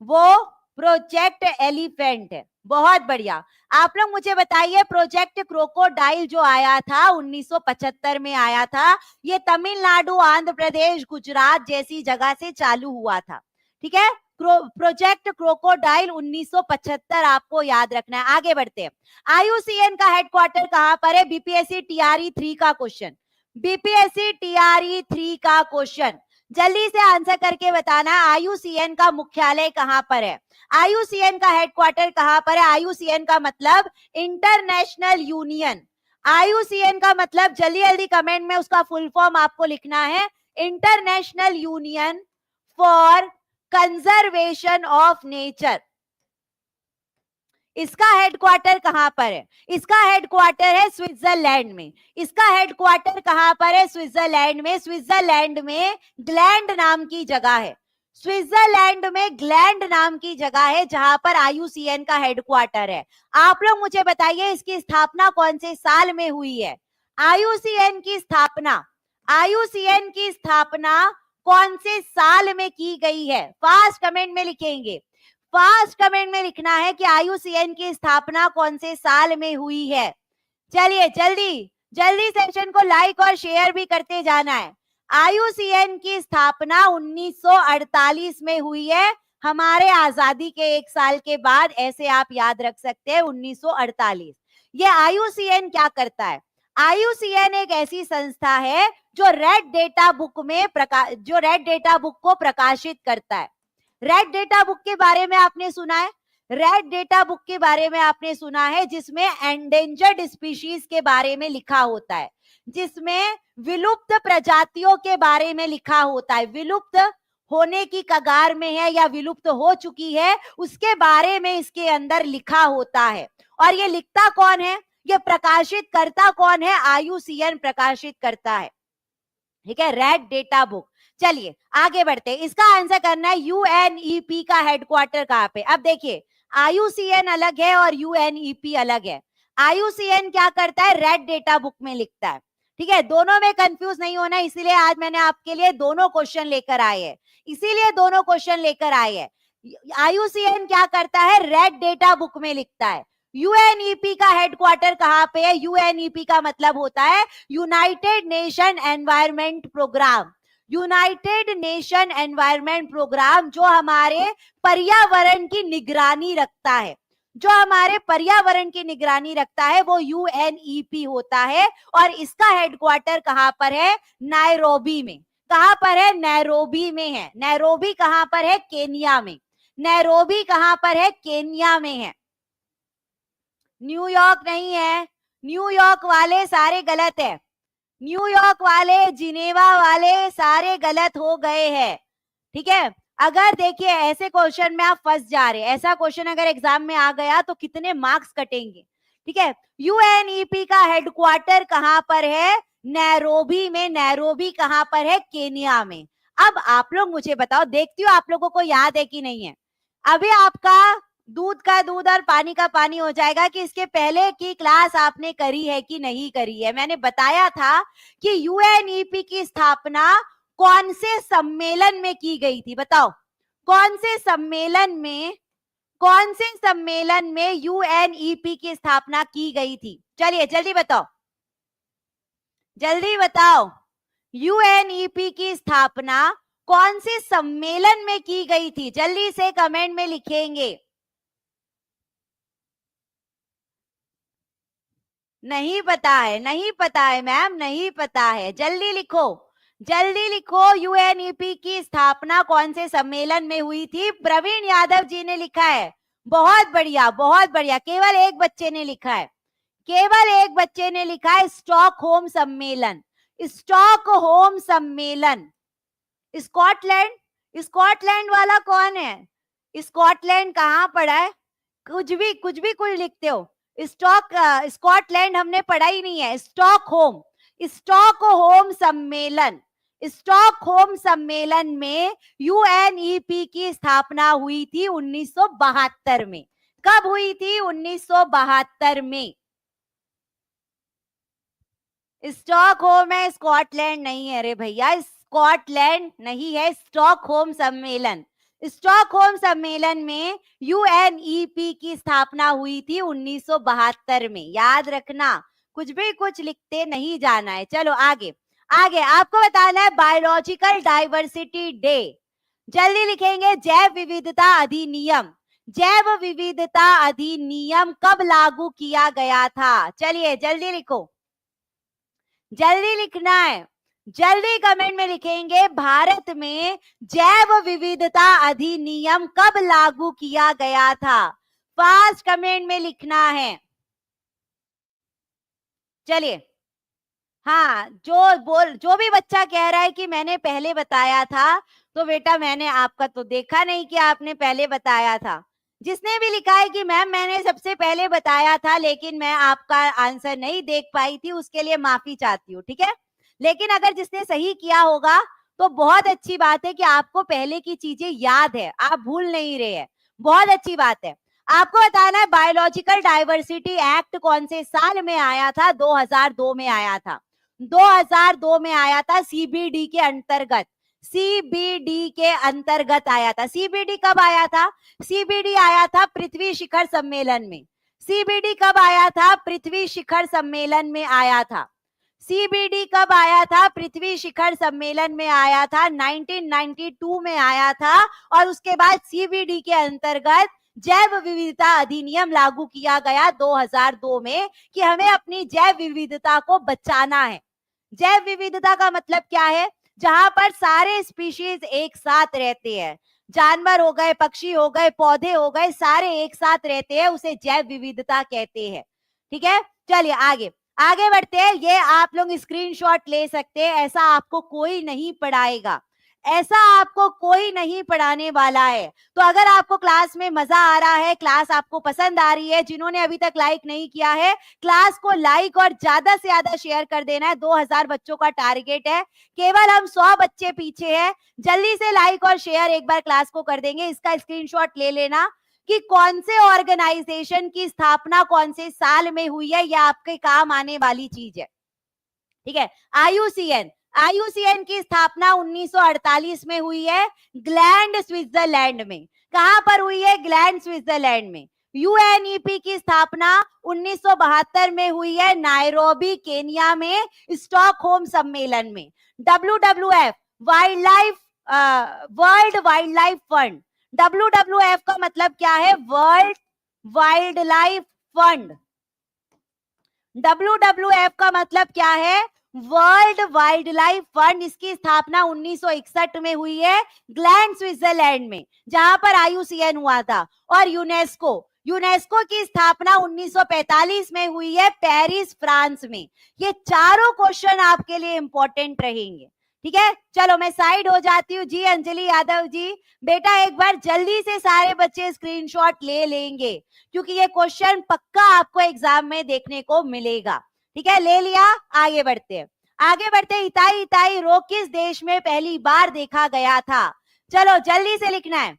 वो प्रोजेक्ट एलिफेंट है। बहुत बढ़िया। आप लोग मुझे बताइए प्रोजेक्ट क्रोकोडाइल जो आया था 1975 में आया था, ये तमिलनाडु, आंध्र प्रदेश, गुजरात जैसी जगह से चालू हुआ था। ठीक है, प्रोजेक्ट क्रोकोडाइल 1975 आपको याद रखना है। आगे बढ़ते हैं, आईयूसीएन का हेडक्वार्टर कहां पर है? बीपीएससी टीआरई 3 का क्वेश्चन, बीपीएससी टीआरई 3 का क्वेश्चन, जल्दी से आंसर करके बताना। आईयूसीएन का मुख्यालय कहां पर है? आईयूसीएन का हेडक्वार्टर कहां पर है? आईयूसीएन का मतलब इंटरनेशनल यूनियन, आईयूसीएन का मतलब जल्दी जल्दी कमेंट में उसका फुल फॉर्म आपको लिखना है, international union for conservation of nature. इसका हेडक्वार्टर कहां पर है? इसका हेडक्वार्टर है स्विट्जरलैंड में। इसका हेडक्वार्टर कहां पर है? स्विट्जरलैंड में। स्विट्जरलैंड में ग्लैंड नाम की जगह है, स्विट्जरलैंड में ग्लैंड नाम की जगह है जहां पर आईयूसीएन का हेडक्वार्टर है। आप लोग मुझे बताइए इसकी स्थापना कौन से साल में हुई है? आईयूसीएन की स्थापना, आईयूसीएन की स्थापना कौन से साल में की गई है? फास्ट कमेंट में लिखेंगे, फास्ट कमेंट में लिखना है कि आईयूसीएन की स्थापना कौन से साल में हुई है। चलिए जल्दी जल्दी सेशन को लाइक और शेयर भी करते जाना है। आईयूसीएन की स्थापना 1948 में हुई है, हमारे आजादी के 1 साल के बाद, ऐसे आप याद रख सकते हैं 1948। ये आईयूसीएन क्या करता है? आईयूसीएन एक ऐसी संस्था है जो रेड डेटा बुक में जो रेड डेटा बुक को प्रकाशित करता है। रेड डेटा बुक के बारे में आपने सुना है? रेड डेटा बुक के बारे में आपने सुना है जिसमें एंडेंजर्ड स्पीशीज के बारे में लिखा होता है, जिसमें विलुप्त प्रजातियों के बारे में लिखा होता है, विलुप्त होने की कगार में है या विलुप्त हो चुकी है, उसके बारे में इसके अंदर लिखा होता है। और ये लिखता कौन है, ये प्रकाशित करता कौन है, IUCN प्रकाशित करता है। ठीक है, रेड डेटा बुक। चलिए आगे बढ़ते हैं, इसका आंसर करना है UNEP का हेडक्वार्टर कहाँ पे। अब देखिए IUCN अलग है और UNEP अलग है। IUCN क्या करता है, रेड डेटा बुक में लिखता है। ठीक है, दोनों में कंफ्यूज नहीं होना, इसीलिए आज मैंने आपके लिए दोनों क्वेश्चन लेकर आए हैं, इसीलिए दोनों क्वेश्चन लेकर आए हैं। IUCN क्या करता है, रेड डेटा बुक में लिखता है। UNEP का हेडक्वार्टर कहाँ पे है, UNEP का मतलब होता है United Nation Environment Programme. United Nation Environment Programme जो हमारे पर्यावरण की निगरानी रखता है, जो हमारे पर्यावरण की निगरानी रखता है, वो UNEP होता है। और इसका हेडक्वार्टर कहाँ पर है, नायरोबी में। कहाँ पर है, नैरोबी में है। नैरोबी कहाँ पर है, केनिया में। नैरोबी कहाँ पर है, केनिया में है। न्यूयॉर्क नहीं है, न्यूयॉर्क वाले सारे गलत है। न्यूयॉर्क वाले, जिनेवा वाले सारे गलत हो गए हैं। ठीक है, अगर देखिए ऐसे क्वेश्चन में आप फंस जा रहे हैं, ऐसा क्वेश्चन अगर एग्जाम में आ गया तो कितने मार्क्स कटेंगे। ठीक है, UNEP का हेडक्वार्टर कहां पर है, नैरोबी में। नैरोबी कहां पर है, केनिया में। अब आप लोग मुझे बताओ, देखती हूँ आप लोगों को याद है कि नहीं है। अभी आपका दूध का दूध और पानी का पानी हो जाएगा कि इसके पहले की क्लास आपने करी है कि नहीं करी है। मैंने बताया था कि UNEP की स्थापना कौन से सम्मेलन में की गई थी, बताओ कौन से सम्मेलन में, कौन से सम्मेलन में UNEP की स्थापना की गई थी। चलिए जल्दी बताओ, जल्दी बताओ, UNEP की स्थापना कौन से सम्मेलन में की गई थी, जल्दी से कमेंट में लिखेंगे। नहीं पता है, नहीं पता है मैम, नहीं पता है, जल्दी लिखो, जल्दी लिखो। UNEP की स्थापना कौन से सम्मेलन में हुई थी, प्रवीण यादव जी ने लिखा है। बहुत बढ़िया, बहुत बढ़िया, केवल एक बच्चे ने लिखा है, केवल एक बच्चे ने लिखा है स्टॉकहोम सम्मेलन। स्टॉकहोम सम्मेलन, स्कॉटलैंड, स्कॉटलैंड वाला कौन है, स्कॉटलैंड कहाँ पड़ा है, कुछ भी कुछ लिखते हो। स्कॉटलैंड हमने पढ़ा ही नहीं है। स्टॉकहोम, स्टॉकहोम सम्मेलन, स्टॉकहोम सम्मेलन में UNEP की स्थापना हुई थी 1972 में। कब हुई थी, 1972 में। स्टॉकहोम है, स्कॉटलैंड नहीं है। अरे भैया स्कॉटलैंड नहीं है, स्टॉकहोम सम्मेलन। स्टॉकहोम सम्मेलन में UNEP की स्थापना हुई थी 1972 में। याद रखना, कुछ भी कुछ लिखते नहीं जाना है। चलो आगे, आगे आपको बताना है बायोलॉजिकल डाइवर्सिटी डे। जल्दी लिखेंगे, जैव विविधता अधिनियम। जैव विविधता अधिनियम कब लागू किया गया था, चलिए जल्दी लिखो, जल्दी लिखना है, जल्दी कमेंट में लिखेंगे। भारत में जैव विविधता अधिनियम कब लागू किया गया था, फास्ट कमेंट में लिखना है। चलिए, हाँ, जो भी बच्चा कह रहा है कि मैंने पहले बताया था, तो बेटा मैंने आपका तो देखा नहीं कि आपने पहले बताया था। जिसने भी लिखा है कि मैम मैंने सबसे पहले बताया था लेकिन मैं आपका आंसर नहीं देख पाई थी, उसके लिए माफी चाहती हूँ। ठीक है, लेकिन अगर जिसने सही किया होगा तो बहुत अच्छी बात है कि आपको पहले की चीजें याद है, आप भूल नहीं रहे हैं, बहुत अच्छी बात है। आपको बताना है बायोलॉजिकल डाइवर्सिटी एक्ट कौन से साल में आया था, 2002 में आया था। 2002 में आया था, CBD के अंतर्गत, CBD के अंतर्गत आया था। CBD कब आया था, CBD आया था पृथ्वी शिखर सम्मेलन में। CBD कब आया था, पृथ्वी शिखर सम्मेलन में आया था। CBD कब आया था, पृथ्वी शिखर सम्मेलन में आया था, 1992 में आया था। और उसके बाद CBD के अंतर्गत जैव विविधता अधिनियम लागू किया गया 2002 में कि हमें अपनी जैव विविधता को बचाना है। जैव विविधता का मतलब क्या है, जहां पर सारे स्पीशीज एक साथ रहते हैं, जानवर हो गए, पक्षी हो गए, पौधे हो गए, सारे एक साथ रहते हैं, उसे जैव विविधता कहते हैं। ठीक है, चलिए आगे, आगे बढ़ते हैं। ये आप लोग स्क्रीनशॉट ले सकते हैं, ऐसा आपको कोई नहीं पढ़ाएगा, ऐसा आपको कोई नहीं पढ़ाने वाला है। तो अगर आपको क्लास में मजा आ रहा है, क्लास आपको पसंद आ रही है, जिन्होंने अभी तक लाइक नहीं किया है, क्लास को लाइक और ज्यादा से ज्यादा शेयर कर देना है। 2000 बच्चों का टारगेट है, केवल हम 100 बच्चे पीछे हैं। जल्दी से लाइक और शेयर एक बार क्लास को कर देंगे। इसका स्क्रीनशॉट ले लेना कि कौन से ऑर्गेनाइजेशन की स्थापना कौन से साल में हुई है, यह आपके काम आने वाली चीज है। ठीक है, आईयूसीएन की स्थापना 1948 में हुई है, ग्लैंड स्विट्जरलैंड में। कहां पर हुई है? ग्लैंड स्विट्जरलैंड में। यूएनईपी की स्थापना 1972 में हुई है, नायरोबी केनिया में, स्टॉकहोम सम्मेलन में। WWF world wild life fund. WWF का मतलब क्या है? World wild life fund. WWF का मतलब क्या है? World wild life fund. इसकी स्थापना 1961 में हुई है, ग्लैंड स्विट्जरलैंड में, जहां पर आईयूसीएन हुआ था। और यूनेस्को की स्थापना 1945 में हुई है, पेरिस फ्रांस में। ये चारों क्वेश्चन आपके लिए इंपॉर्टेंट रहेंगे। ठीक है, चलो मैं साइड हो जाती हूँ। जी अंजलि यादव जी, बेटा एक बार जल्दी से सारे बच्चे स्क्रीनशॉट ले लेंगे, क्योंकि ये क्वेश्चन पक्का आपको एग्जाम में देखने को मिलेगा। ठीक है, ले लिया? आगे बढ़ते हैं, आगे बढ़ते। इताई रोग किस देश में पहली बार देखा गया था? चलो जल्दी से लिखना है,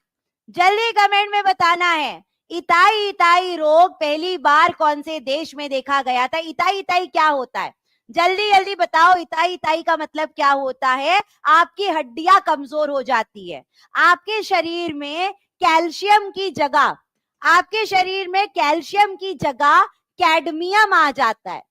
जल्दी कमेंट में बताना है। इताई रोग पहली बार कौन से देश में देखा गया था? इताई क्या होता है? जल्दी जल्दी बताओ। इताई का मतलब क्या होता है? आपकी हड्डियां कमजोर हो जाती है, आपके शरीर में कैल्शियम की जगह, आपके शरीर में कैल्शियम की जगह कैडमियम आ जाता है।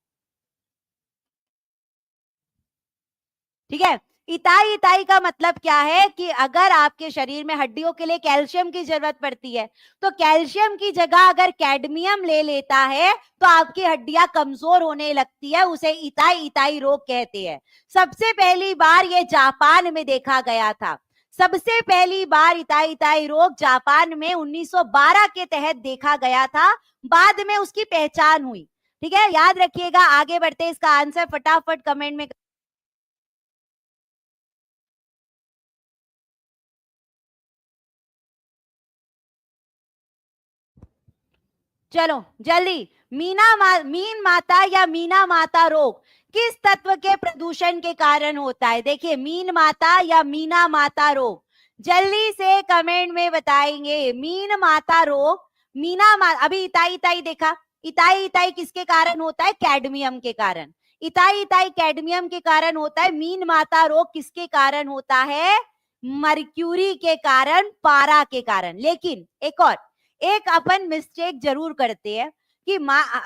ठीक है, इताई का मतलब क्या है कि अगर आपके शरीर में हड्डियों के लिए कैल्शियम की जरूरत पड़ती है, तो कैल्शियम की जगह अगर कैडमियम ले लेता है तो आपकी हड्डियां कमजोर होने लगती है। उसे इताई रोग कहते हैं। सबसे पहली बार ये जापान में देखा गया था। सबसे पहली बार इताई रोग जापान में 1912 के तहत देखा गया था। बाद में उसकी पहचान हुई। ठीक है, याद रखिएगा। आगे बढ़ते, इसका आंसर फटाफट कमेंट में। चलो जल्दी, मीन माता या मीना माता रोग किस तत्व के प्रदूषण के कारण होता है? देखिए, मीन माता या मीना माता रोग जल्दी से कमेंट में बताएंगे। मीन माता रोग, अभी इताई देखा। इताई किसके कारण होता है? कैडमियम के कारण। इताई कैडमियम के कारण होता है। मीन माता रोग किसके कारण होता है? मर्क्यूरी के कारण, पारा के कारण। लेकिन एक अपन मिस्टेक जरूर करते हैं कि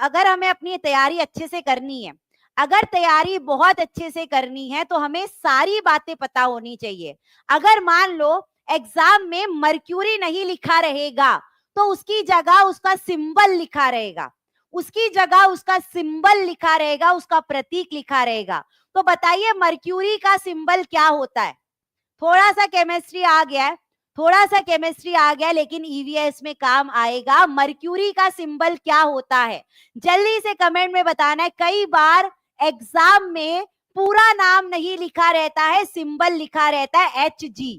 अगर हमें अपनी तैयारी अच्छे से करनी है, अगर तैयारी बहुत अच्छे से करनी है, तो हमें सारी बातें पता होनी चाहिए। अगर मान लो एग्जाम में मर्क्यूरी नहीं लिखा रहेगा, तो उसकी जगह उसका सिंबल लिखा रहेगा, उसकी जगह उसका सिंबल लिखा रहेगा, उसका प्रतीक लिखा रहेगा। तो बताइए मर्क्यूरी का सिंबल क्या होता है? थोड़ा सा केमिस्ट्री आ गया है, थोड़ा सा केमिस्ट्री आ गया, लेकिन ईवीएस में काम आएगा। मर्क्यूरी का सिंबल क्या होता है? जल्दी से कमेंट में बताना है। कई बार एग्जाम में पूरा नाम नहीं लिखा रहता है, सिंबल लिखा रहता है HG।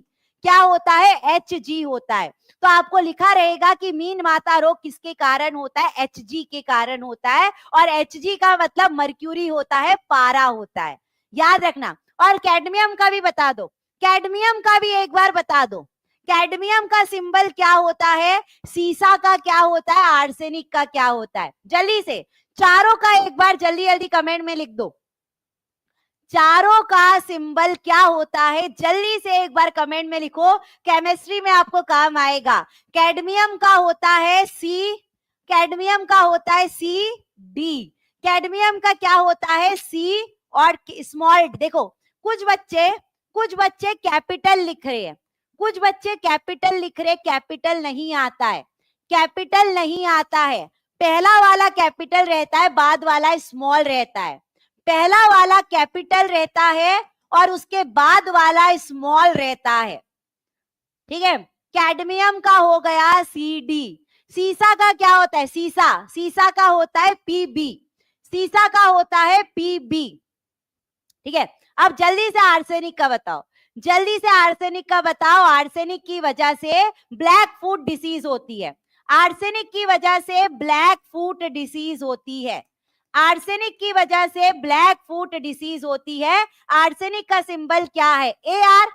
क्या होता है? HG होता है। तो आपको लिखा रहेगा कि मीन माता रोग किसके कारण होता है? HG के कारण होता है। और HG का मतलब मर्क्यूरी होता है, पारा होता है, याद रखना। और कैडमियम का भी बता दो, कैडमियम का भी एक बार बता दो। कैडमियम का सिंबल क्या होता है? सीसा का क्या होता है? आर्सेनिक का क्या होता है? जल्दी से चारों का एक बार जल्दी जल्दी कमेंट में लिख दो। चारों का सिंबल क्या होता है? जल्दी से एक बार कमेंट में लिखो, केमिस्ट्री में आपको काम आएगा। कैडमियम का होता है सी, कैडमियम का होता है CD। कैडमियम का क्या होता है? C और स्मॉल। देखो कुछ बच्चे कैपिटल लिख रहे हैं, कुछ बच्चे कैपिटल लिख रहे, कैपिटल नहीं आता है, कैपिटल नहीं आता है। पहला वाला कैपिटल रहता है, बाद वाला स्मॉल रहता है। पहला वाला कैपिटल रहता है और उसके बाद वाला स्मॉल रहता है। ठीक है, कैडमियम का हो गया CD। सीसा का क्या होता है? सीसा का होता है PB, सीसा का होता है PB। ठीक है, अब जल्दी से आर्सेनिक का बताओ, जल्दी से आर्सेनिक का बताओ। आर्सेनिक की वजह से ब्लैक फुट डिसीज होती है। आर्सेनिक की वजह से ब्लैक फुट डिसीज होती है। आर्सेनिक की वजह से ब्लैक फुट डिसीज होती है। आर्सेनिक का सिंबल क्या है? A R.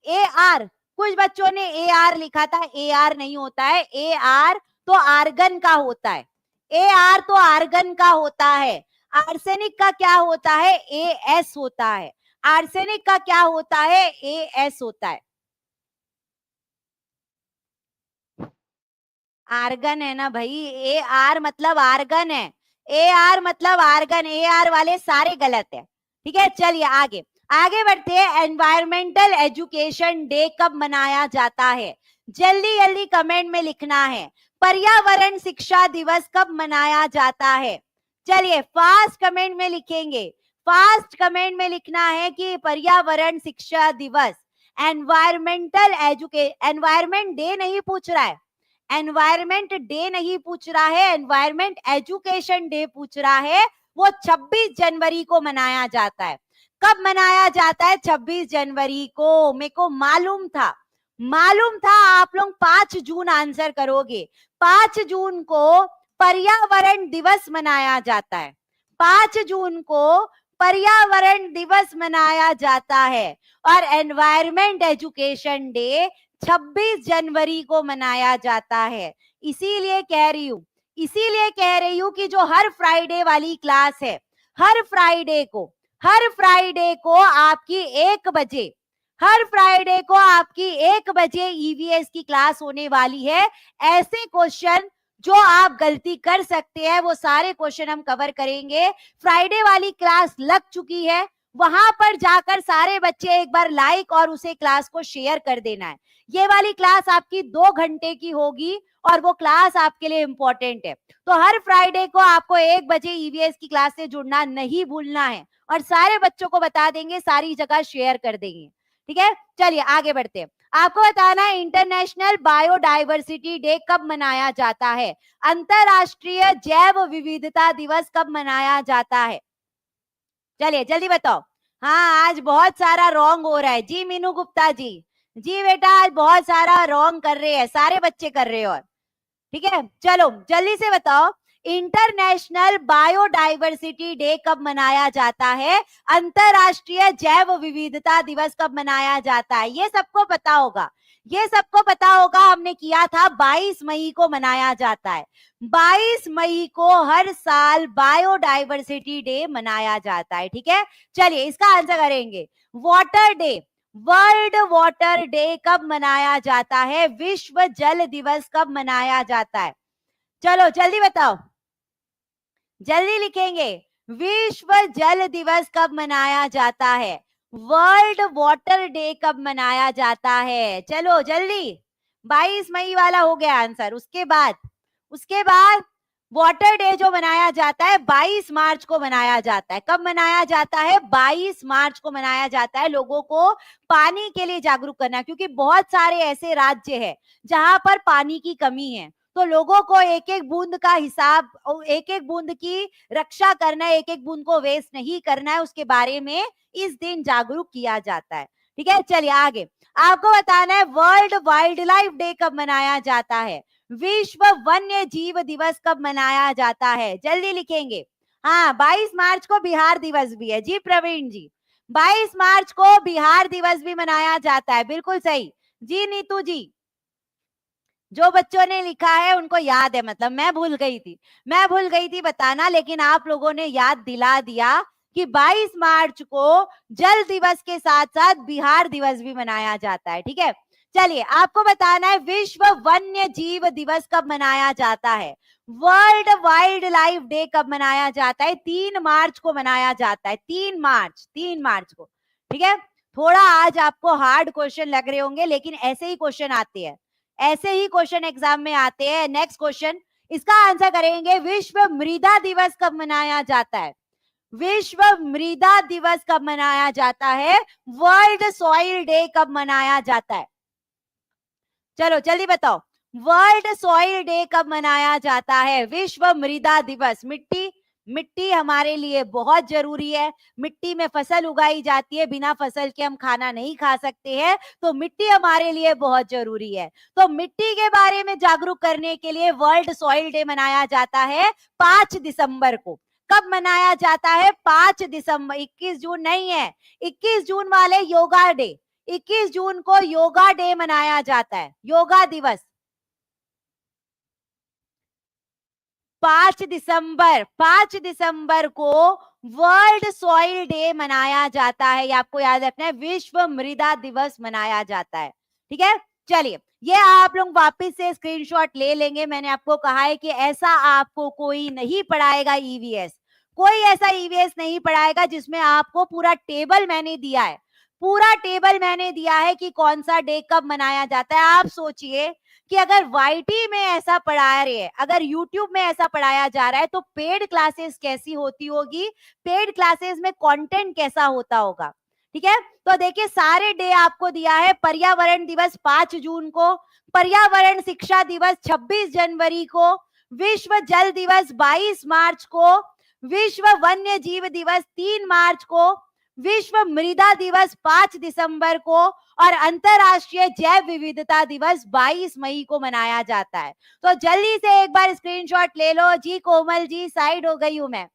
ए आर, कुछ बच्चों ने ए आर लिखा था, ए आर नहीं होता है। ए आर तो आर्गन का होता है। ए आर तो आर्गन का होता है। आर्सेनिक का क्या होता है? ए एस होता है। आर्सेनिक का क्या होता है? ए एस होता है। आर्गन है ना भाई, ए आर मतलब आर्गन है। ए आर मतलब आर्गन, ए आर वाले सारे गलत है। ठीक है, चलिए आगे आगे बढ़ते हैं। एनवायरमेंटल एजुकेशन डे कब मनाया जाता है? जल्दी जल्दी कमेंट में लिखना है। पर्यावरण शिक्षा दिवस कब मनाया जाता है? चलिए फास्ट कमेंट में लिखेंगे। फास्ट कमेंट में लिखना है कि पर्यावरण शिक्षा दिवस। एनवायरमेंटल एनवायरमेंट डे नहीं पूछ रहा है, एनवायरमेंट डे नहीं पूछ रहा है, एनवायरमेंट एजुकेशन डे पूछ रहा है। वो 26 जनवरी को मनाया जाता है। कब मनाया जाता है? 26 जनवरी को। मेरे को मालूम था, मालूम था आप लोग 5 जून आंसर करोगे। 5 जून को पर्यावरण दिवस मनाया जाता है। 5 जून को पर्यावरण दिवस मनाया जाता है। और एनवायरमेंट एजुकेशन डे 26 जनवरी को मनाया जाता है। इसीलिए कह रही हूं, इसीलिए कह रही हूं कि जो हर फ्राइडे वाली क्लास है, हर फ्राइडे को, हर फ्राइडे को आपकी 1 बजे, हर फ्राइडे को आपकी 1 बजे ईवीएस की क्लास होने वाली है। ऐसे क्वेश्चन जो आप गलती कर सकते हैं वो सारे क्वेश्चन हम कवर करेंगे। फ्राइडे वाली क्लास लग चुकी है, वहां पर जाकर सारे बच्चे एक बार लाइक और उसे क्लास को शेयर कर देना है। ये वाली क्लास आपकी 2 घंटे की होगी और वो क्लास आपके लिए इंपॉर्टेंट है। तो हर फ्राइडे को आपको 1 बजे ईवीएस की क्लास से जुड़ना नहीं भूलना है और सारे बच्चों को बता देंगे, सारी जगह शेयर कर देंगे। ठीक है, चलिए आगे बढ़ते हैं। आपको बताना है इंटरनेशनल बायोडाइवर्सिटी डे कब मनाया जाता है? अंतरराष्ट्रीय जैव विविधता दिवस कब मनाया जाता है? चलिए जल्दी बताओ। हाँ, आज बहुत सारा रॉन्ग हो रहा है जी। मीनू गुप्ता जी, जी बेटा आज बहुत सारा रॉन्ग कर रहे हैं, सारे बच्चे कर रहे हो। और ठीक है, चलो जल्दी से बताओ इंटरनेशनल बायोडाइवर्सिटी डे कब मनाया जाता है? अंतरराष्ट्रीय जैव विविधता दिवस कब मनाया जाता है? ये सबको पता होगा, ये सबको पता होगा। हमने किया था 22 मई को मनाया जाता है। 22 मई को हर साल बायोडाइवर्सिटी डे मनाया जाता है। ठीक है, चलिए इसका आंसर करेंगे। Water day, world water day कब मनाया जाता है? विश्व जल दिवस कब मनाया जाता है? चलो जल्दी बताओ, जल्दी लिखेंगे। विश्व जल दिवस कब मनाया जाता है? वर्ल्ड वाटर डे कब मनाया जाता है? चलो जल्दी, 22 मई वाला हो गया आंसर। उसके बाद वाटर डे जो मनाया जाता है 22 मार्च को मनाया जाता है। कब मनाया जाता है? 22 मार्च को मनाया जाता है। लोगों को पानी के लिए जागरूक करना, क्योंकि बहुत सारे ऐसे राज्य हैं जहां पर पानी की कमी है। तो लोगों को एक एक बूंद का हिसाब, एक एक बूंद की रक्षा करना है, एक एक बूंद को वेस्ट नहीं करना है, उसके बारे में इस दिन जागरूक किया जाता है। ठीक है, चलिए आगे। आपको बताना है वर्ल्ड वाइल्ड लाइफ डे कब मनाया जाता है? विश्व वन्य जीव दिवस कब मनाया जाता है? जल्दी लिखेंगे। हाँ, 22 मार्च को बिहार दिवस भी है जी प्रवीण जी। 22 मार्च को बिहार दिवस भी मनाया जाता है, बिल्कुल सही जी। नीतू जी, जो बच्चों ने लिखा है उनको याद है, मतलब मैं भूल गई थी बताना, लेकिन आप लोगों ने याद दिला दिया कि 22 मार्च को जल दिवस के साथ साथ बिहार दिवस भी मनाया जाता है। ठीक है, चलिए आपको बताना है विश्व वन्य जीव दिवस कब मनाया जाता है? वर्ल्ड वाइल्ड लाइफ डे कब मनाया जाता है? 3 मार्च को मनाया जाता है। 3 मार्च को। ठीक है, थोड़ा आज आपको हार्ड क्वेश्चन लग रहे होंगे, लेकिन ऐसे ही क्वेश्चन आते हैं, ऐसे ही क्वेश्चन एग्जाम में आते हैं। नेक्स्ट क्वेश्चन, इसका आंसर करेंगे। विश्व मृदा दिवस कब मनाया जाता है? विश्व मृदा दिवस कब मनाया जाता है? वर्ल्ड सॉइल डे कब मनाया जाता है? चलो जल्दी बताओ, वर्ल्ड सॉइल डे कब मनाया जाता है? विश्व मृदा दिवस, मिट्टी मिट्टी हमारे लिए बहुत जरूरी है। मिट्टी में फसल उगाई जाती है, बिना फसल के हम खाना नहीं खा सकते हैं, तो मिट्टी हमारे लिए बहुत जरूरी है। तो मिट्टी के बारे में जागरूक करने के लिए वर्ल्ड सॉइल डे मनाया जाता है 5 दिसंबर को। कब मनाया जाता है? 5 दिसंबर, 21 जून नहीं है। 21 जून वाले योगा डे, 21 जून को योगा डे मनाया जाता है, योगा दिवस। 5 दिसंबर को वर्ल्ड सॉइल डे मनाया जाता है। ये आपको याद रखना है, विश्व मृदा दिवस मनाया जाता है। ठीक है, चलिए ये आप लोग वापस से स्क्रीनशॉट ले लेंगे। मैंने आपको कहा है कि ऐसा आपको कोई नहीं पढ़ाएगा ईवीएस, कोई ऐसा ईवीएस नहीं पढ़ाएगा जिसमें आपको पूरा टेबल मैंने दिया है, पूरा टेबल मैंने दिया है कि कौन सा डे कब मनाया जाता है। आप सोचिए कि अगर वाईटी में ऐसा पढ़ा रहे हैं, अगर यूट्यूब में ऐसा पढ़ाया जा रहा है, तो पेड क्लासेस कैसी होती होगी, पेड क्लासेस में कंटेंट कैसा होता होगा। ठीक है, तो देखिए सारे डे आपको दिया है। पर्यावरण दिवस 5 जून को, पर्यावरण शिक्षा दिवस 26 जनवरी को, विश्व जल दिवस 22 मार्च को, विश्व वन्य जीव दिवस 3 मार्च को, विश्व मृदा दिवस 5 दिसंबर को, और अंतरराष्ट्रीय जैव विविधता दिवस 22 मई को मनाया जाता है। तो जल्दी से एक बार स्क्रीनशॉट ले लो। जी कोमल जी, साइड हो गई हूं मैं।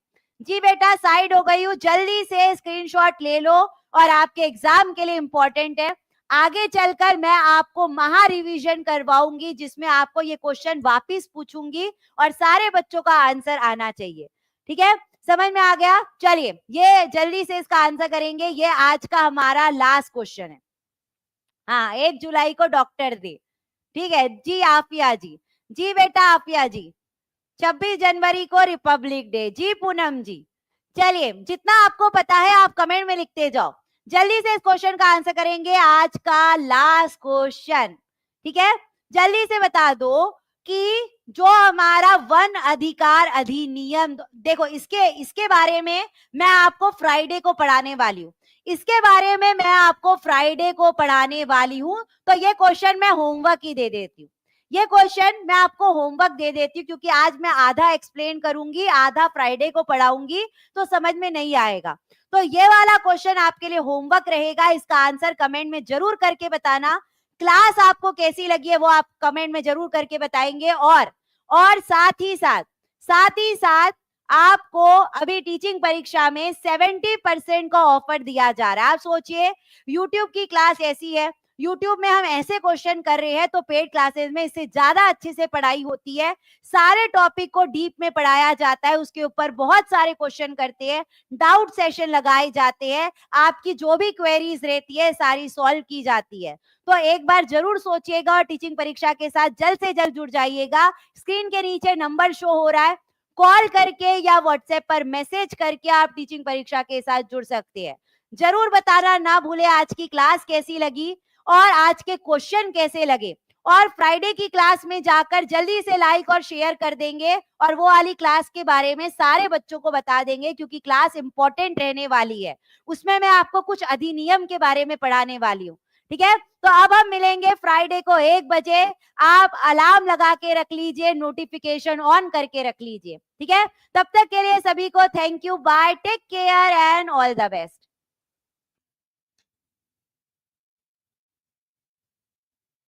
जी बेटा साइड हो गई हूं, जल्दी से स्क्रीनशॉट ले लो, और आपके एग्जाम के लिए इंपॉर्टेंट है। आगे चलकर मैं आपको महा रिवीजन करवाऊंगी, जिसमें आपको ये क्वेश्चन वापिस पूछूंगी और सारे बच्चों का आंसर आना चाहिए। ठीक है, समझ में आ गया? चलिए ये जल्दी से इसका आंसर करेंगे। ये आज का हमारा लास्ट क्वेश्चन है। हाँ, 1 जुलाई को डॉक्टर डे। ठीक है जी, आफिया जी, जी बेटा आफिया जी, 26 जनवरी को रिपब्लिक डे। जी पूनम जी, चलिए जितना आपको पता है आप कमेंट में लिखते जाओ। जल्दी से इस क्वेश्चन का आंसर करेंगे, आज का लास्ट क्वेश्चन। ठीक है, जल्दी से बता दो कि जो हमारा वन अधिकार अधिनियम, देखो इसके इसके बारे में मैं आपको फ्राइडे को पढ़ाने वाली हूँ, इसके बारे में मैं आपको फ्राइडे को पढ़ाने वाली हूँ। तो ये क्वेश्चन मैं होमवर्क ही दे देती हूँ, ये क्वेश्चन मैं आपको होमवर्क दे देती हूँ, क्योंकि आज मैं आधा एक्सप्लेन करूंगी, आधा फ्राइडे को पढ़ाऊंगी, तो समझ में नहीं आएगा। तो ये वाला क्वेश्चन आपके लिए होमवर्क रहेगा। इसका आंसर कमेंट में जरूर करके बताना। क्लास आपको कैसी लगी है वो आप कमेंट में जरूर करके बताएंगे। और साथ ही साथ आपको अभी टीचिंग परीक्षा में 70% का ऑफर दिया जा रहा है। आप सोचिए, यूट्यूब की क्लास ऐसी है, यूट्यूब में हम ऐसे क्वेश्चन कर रहे हैं, तो पेड क्लासेस में इससे ज्यादा अच्छे से पढ़ाई होती है। सारे टॉपिक को डीप में पढ़ाया जाता है, उसके ऊपर बहुत सारे क्वेश्चन करते हैं, डाउट सेशन लगाए जाते हैं, आपकी जो भी क्वेरीज रहती है सारी सॉल्व की जाती है। तो एक बार जरूर सोचिएगा और टीचिंग परीक्षा के साथ जल्द से जल्द जुड़ जाइएगा। स्क्रीन के नीचे नंबर शो हो रहा है, कॉल करके या व्हाट्सएप पर मैसेज करके आप टीचिंग परीक्षा के साथ जुड़ सकते हैं। जरूर बताना ना भूले आज की क्लास कैसी लगी और आज के क्वेश्चन कैसे लगे। और फ्राइडे की क्लास में जाकर जल्दी से लाइक और शेयर कर देंगे, और वो वाली क्लास के बारे में सारे बच्चों को बता देंगे, क्योंकि क्लास इंपॉर्टेंट रहने वाली है। उसमें मैं आपको कुछ अधिनियम के बारे में पढ़ाने वाली हूँ। ठीक है, तो अब हम मिलेंगे फ्राइडे को 1 बजे। आप अलार्म लगा के रख लीजिए, नोटिफिकेशन ऑन करके रख लीजिए। ठीक है, तब तक के लिए सभी को thank you, bye, take care and all the best.